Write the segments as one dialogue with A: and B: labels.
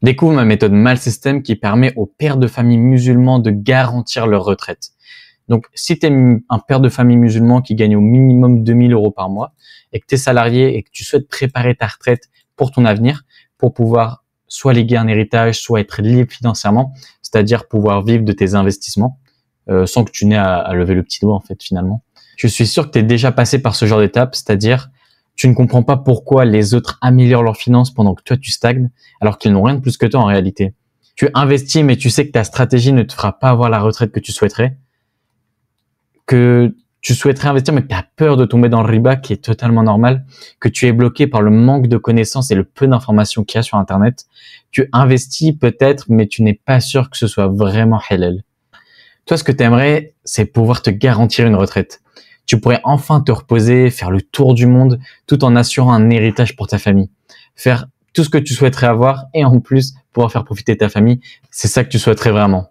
A: Découvre ma méthode Mal System qui permet aux pères de famille musulmans de garantir leur retraite. Donc, si tu es un père de famille musulman qui gagne au minimum 2000 € par mois et que tu es salarié et que tu souhaites préparer ta retraite pour ton avenir, pour pouvoir soit léguer un héritage, soit être libre financièrement, c'est-à-dire pouvoir vivre de tes investissements sans que tu n'aies à lever le petit doigt en fait finalement. Je suis sûr que tu es déjà passé par ce genre d'étape, c'est-à-dire tu ne comprends pas pourquoi les autres améliorent leurs finances pendant que toi tu stagnes alors qu'ils n'ont rien de plus que toi en réalité. Tu investis mais tu sais que ta stratégie ne te fera pas avoir la retraite que tu souhaiterais, que tu souhaiterais investir mais que tu as peur de tomber dans le riba qui est totalement normal, que tu es bloqué par le manque de connaissances et le peu d'informations qu'il y a sur Internet. Tu investis peut-être mais tu n'es pas sûr que ce soit vraiment halal. Toi, ce que tu aimerais, c'est pouvoir te garantir une retraite. Tu pourrais enfin te reposer, faire le tour du monde tout en assurant un héritage pour ta famille. Faire tout ce que tu souhaiterais avoir et en plus pouvoir faire profiter ta famille, c'est ça que tu souhaiterais vraiment.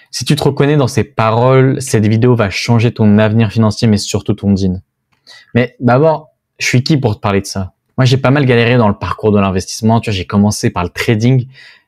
A: Si tu te reconnais dans ces paroles, cette vidéo va changer ton avenir financier mais surtout ton dîn. Mais d'abord, je suis qui pour te parler de ça? Moi, j'ai pas mal galéré dans le parcours de l'investissement. Tu vois, j'ai commencé par le trading.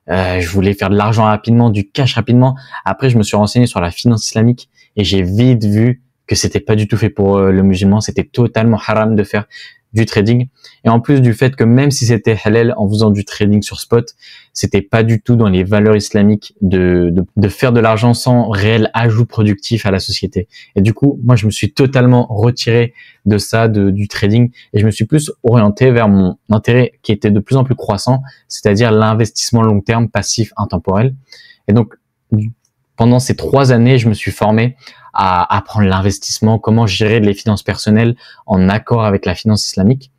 A: Je voulais faire de l'argent rapidement, du cash rapidement. Après, je me suis renseigné sur la finance islamique et j'ai vite vu que c'était pas du tout fait pour le musulman. C'était totalement haram de faire du trading. Et en plus du fait que même si c'était halal en faisant du trading sur spot, c'était pas du tout dans les valeurs islamiques de faire de l'argent sans réel ajout productif à la société. Et du coup, moi, je me suis totalement retiré de ça, du trading, et je me suis plus orienté vers mon intérêt qui était de plus en plus croissant, c'est-à-dire l'investissement long terme, passif, intemporel. Et donc, pendant ces 3 années, je me suis formé à apprendre l'investissement, comment gérer les finances personnelles en accord avec la finance islamique.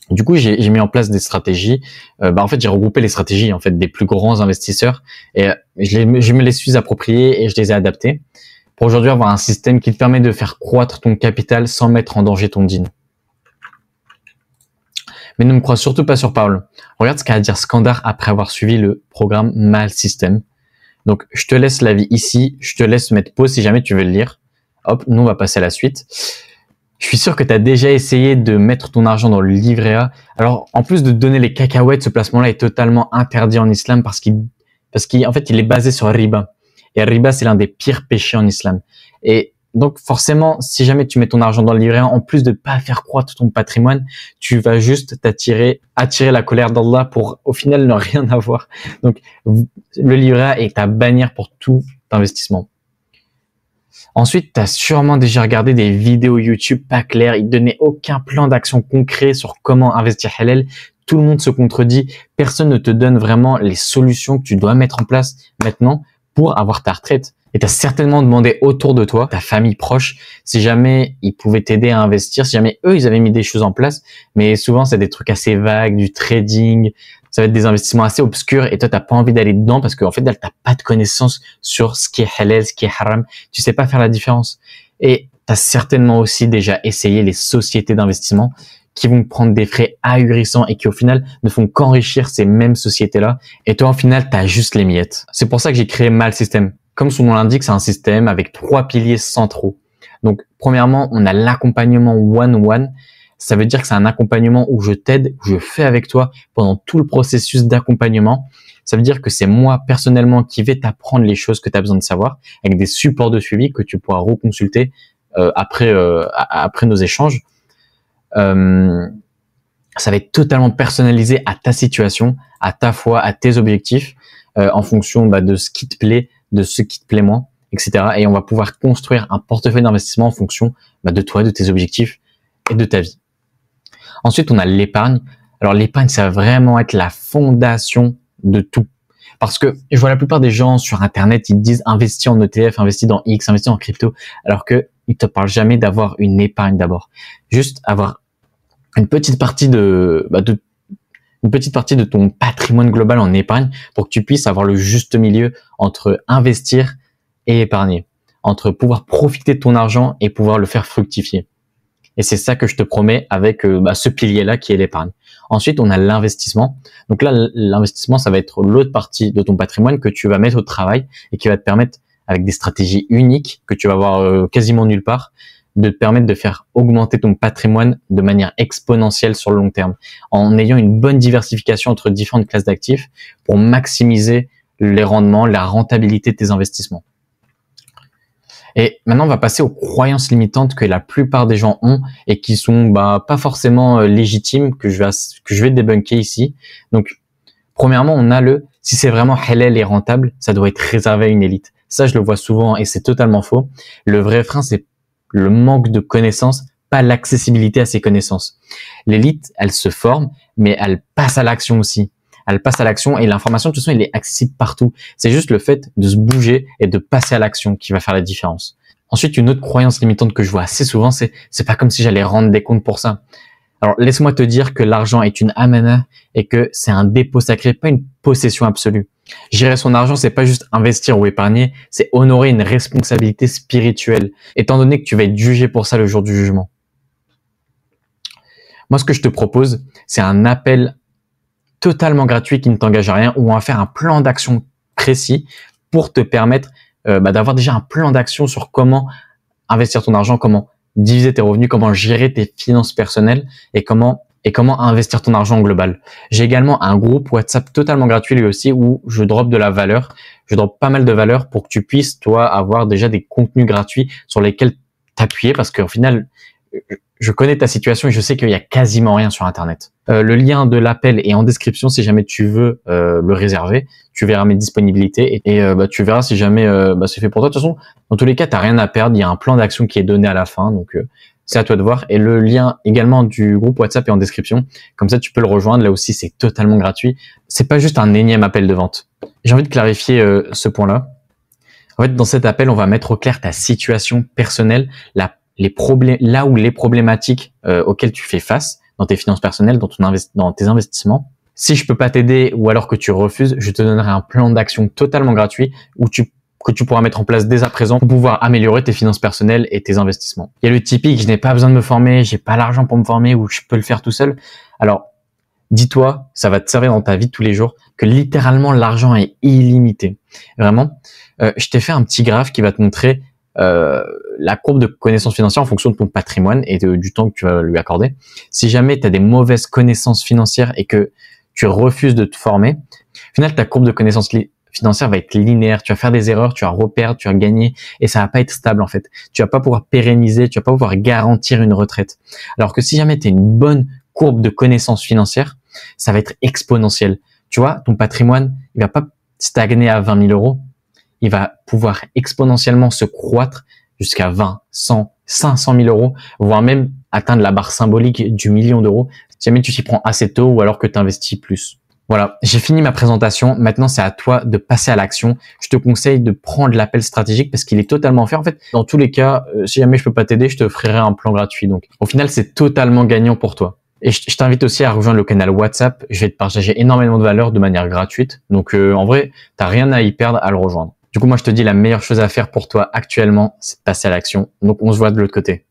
A: Du coup, j'ai mis en place des stratégies. En fait, j'ai regroupé les stratégies en fait des plus grands investisseurs et je me les suis appropriées et je les ai adaptées pour aujourd'hui avoir un système qui te permet de faire croître ton capital sans mettre en danger ton dîn. Mais ne me crois surtout pas sur parole. Regarde ce qu'a à dire Skandar après avoir suivi le programme Mal System. Donc, je te laisse l'avis ici. Je te laisse mettre pause si jamais tu veux le lire. Hop, nous, on va passer à la suite. Je suis sûr que tu as déjà essayé de mettre ton argent dans le livret A. Alors, en plus de donner les cacahuètes, ce placement-là est totalement interdit en islam parce qu'en fait, il est basé sur riba. Et riba, c'est l'un des pires péchés en islam. Et donc, forcément, si jamais tu mets ton argent dans le livret A, en plus de pas faire croître ton patrimoine, tu vas juste attirer la colère d'Allah pour, au final, ne rien avoir. Donc, le livret A est à bannir pour tout investissement. Ensuite, tu as sûrement déjà regardé des vidéos YouTube pas claires. Ils ne donnaient aucun plan d'action concret sur comment investir halal. Tout le monde se contredit. Personne ne te donne vraiment les solutions que tu dois mettre en place maintenant pour avoir ta retraite. Et tu as certainement demandé autour de toi, ta famille proche, si jamais ils pouvaient t'aider à investir, si jamais eux, ils avaient mis des choses en place. Mais souvent, c'est des trucs assez vagues, du trading. Ça va être des investissements assez obscurs et toi, t'as pas envie d'aller dedans parce qu'en fait, t'as pas de connaissances sur ce qui est halal, ce qui est haram. Tu sais pas faire la différence. Et t'as certainement aussi déjà essayé les sociétés d'investissement qui vont prendre des frais ahurissants et qui au final ne font qu'enrichir ces mêmes sociétés-là. Et toi, au final, t'as juste les miettes. C'est pour ça que j'ai créé Mal System. Comme son nom l'indique, c'est un système avec 3 piliers centraux. Donc, premièrement, on a l'accompagnement one-one. Ça veut dire que c'est un accompagnement où je t'aide, où je fais avec toi pendant tout le processus d'accompagnement. Ça veut dire que c'est moi personnellement qui vais t'apprendre les choses que tu as besoin de savoir avec des supports de suivi que tu pourras reconsulter après nos échanges. Ça va être totalement personnalisé à ta situation, à ta foi, à tes objectifs, en fonction de ce qui te plaît, de ce qui te plaît moins, etc. Et on va pouvoir construire un portefeuille d'investissement en fonction de toi, de tes objectifs et de ta vie. Ensuite, on a l'épargne. Alors, l'épargne, ça va vraiment être la fondation de tout. Parce que je vois la plupart des gens sur Internet, ils te disent investis en ETF, investis dans X, investis en crypto, alors que ils te parlent jamais d'avoir une épargne d'abord. Juste avoir une petite partie une petite partie de ton patrimoine global en épargne pour que tu puisses avoir le juste milieu entre investir et épargner, entre pouvoir profiter de ton argent et pouvoir le faire fructifier. Et c'est ça que je te promets avec ce pilier-là qui est l'épargne. Ensuite, on a l'investissement. Donc là, l'investissement, ça va être l'autre partie de ton patrimoine que tu vas mettre au travail et qui va te permettre, avec des stratégies uniques que tu vas voir quasiment nulle part, de te permettre de faire augmenter ton patrimoine de manière exponentielle sur le long terme, en ayant une bonne diversification entre différentes classes d'actifs pour maximiser les rendements, la rentabilité de tes investissements. Et maintenant, on va passer aux croyances limitantes que la plupart des gens ont et qui sont pas forcément légitimes, que je vais débunker ici. Donc, premièrement, on a si c'est vraiment halal et rentable, ça doit être réservé à une élite. Ça, je le vois souvent et c'est totalement faux. Le vrai frein, c'est le manque de connaissances, pas l'accessibilité à ces connaissances. L'élite, elle se forme, mais elle passe à l'action aussi. Elle passe à l'action et l'information, de toute façon, elle est accessible partout. C'est juste le fait de se bouger et de passer à l'action qui va faire la différence. Ensuite, une autre croyance limitante que je vois assez souvent, c'est pas comme si j'allais rendre des comptes pour ça. Alors, laisse-moi te dire que l'argent est une amana et que c'est un dépôt sacré, pas une possession absolue. Gérer son argent, c'est pas juste investir ou épargner, c'est honorer une responsabilité spirituelle, étant donné que tu vas être jugé pour ça le jour du jugement. Moi, ce que je te propose, c'est un appel totalement gratuit qui ne t'engage à rien, où on va faire un plan d'action précis pour te permettre d'avoir déjà un plan d'action sur comment investir ton argent, comment diviser tes revenus, comment gérer tes finances personnelles et comment investir ton argent en global. J'ai également un groupe WhatsApp totalement gratuit lui aussi où je drop de la valeur, je drop pas mal de valeur pour que tu puisses toi avoir déjà des contenus gratuits sur lesquels t'appuyer parce qu'au final je connais ta situation et je sais qu'il y a quasiment rien sur Internet. Le lien de l'appel est en description si jamais tu veux le réserver. Tu verras mes disponibilités et tu verras si jamais c'est fait pour toi. De toute façon, dans tous les cas, t'as rien à perdre. Il y a un plan d'action qui est donné à la fin, donc c'est à toi de voir. Et le lien également du groupe WhatsApp est en description. Comme ça, tu peux le rejoindre. Là aussi, c'est totalement gratuit. C'est pas juste un énième appel de vente. J'ai envie de clarifier ce point-là. En fait, dans cet appel, on va mettre au clair ta situation personnelle, les problématiques auxquelles tu fais face dans tes finances personnelles, dans tes investissements. Si je peux pas t'aider ou alors que tu refuses, je te donnerai un plan d'action totalement gratuit que tu pourras mettre en place dès à présent pour pouvoir améliorer tes finances personnelles et tes investissements. Il y a le typique, je n'ai pas besoin de me former, j'ai pas l'argent pour me former ou je peux le faire tout seul. Alors, dis-toi, ça va te servir dans ta vie de tous les jours, que littéralement l'argent est illimité. Vraiment, je t'ai fait un petit graphe qui va te montrer la courbe de connaissances financières en fonction de ton patrimoine et du temps que tu vas lui accorder. Si jamais tu as des mauvaises connaissances financières et que tu refuses de te former, au final, ta courbe de connaissances financières va être linéaire. Tu vas faire des erreurs, tu vas reperdre, tu vas gagner et ça va pas être stable en fait. Tu vas pas pouvoir pérenniser, tu vas pas pouvoir garantir une retraite. Alors que si jamais tu as une bonne courbe de connaissances financières, ça va être exponentiel. Tu vois, ton patrimoine, il va pas stagner à 20 000 euros. Il va pouvoir exponentiellement se croître jusqu'à 20, 100, 500 000 euros, voire même atteindre la barre symbolique du million d'euros, si jamais tu t'y prends assez tôt ou alors que tu investis plus. Voilà, j'ai fini ma présentation. Maintenant, c'est à toi de passer à l'action. Je te conseille de prendre l'appel stratégique parce qu'il est totalement fait. En fait, dans tous les cas, si jamais je peux pas t'aider, je te ferai un plan gratuit. Donc, au final, c'est totalement gagnant pour toi. Et je t'invite aussi à rejoindre le canal WhatsApp. Je vais te partager énormément de valeur de manière gratuite. Donc, en vrai, t'as rien à y perdre à le rejoindre. Du coup, moi, je te dis la meilleure chose à faire pour toi actuellement, c'est de passer à l'action. Donc, on se voit de l'autre côté.